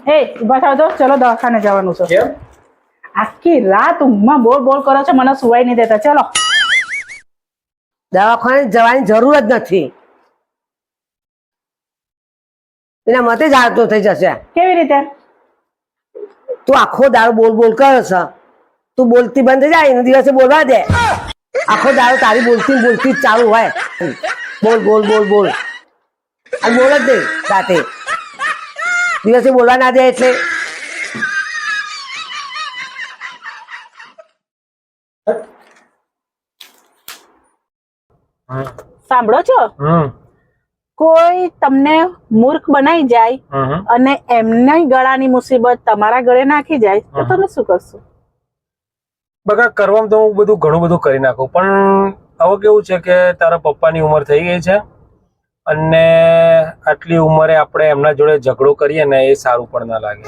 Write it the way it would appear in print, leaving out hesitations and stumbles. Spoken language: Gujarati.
એ ઉભા થાવ તો ચલો દવાખાને જવાનું છે. કેમ? આખી રાત ઊંઘમાં બોલ બોલ કરો છો, મને સુવાઈ નહીં દેતા. ચલો દવાખાને જવાની જરૂર જ નથી. એના મતે જ હાલતો થઈ જશે. કેવી રીતે? તું આખો દાડો બોલ બોલ કરે છે, તું બોલતી બંધ થઈ જાય એનો દિવસે બોલવા દે. આખો દાડો તારી બોલતી બોલતી જ ચાલુ હોય. બોલ બોલ બોલ બોલ અને બોલ જ નહીં રાતે. દિવસે બોલવા ના દે એટલે સાંભળો છો? કોઈ તમને મૂર્ખ બનાવી જાય અને એમના ગળાની મુસીબત તમારા ગળે નાખી જાય તો તમે શું કરશો? બકા કરવામાં તો હું બધું ઘણું બધું કરી નાખું, પણ હવે કેવું છે કે તારા પપ્પાની ઉંમર થઈ ગઈ છે અને આટલી ઉંમરે આપણે એમના જોડે ઝઘડો કરીએ ને એ સારું પણ ના લાગે.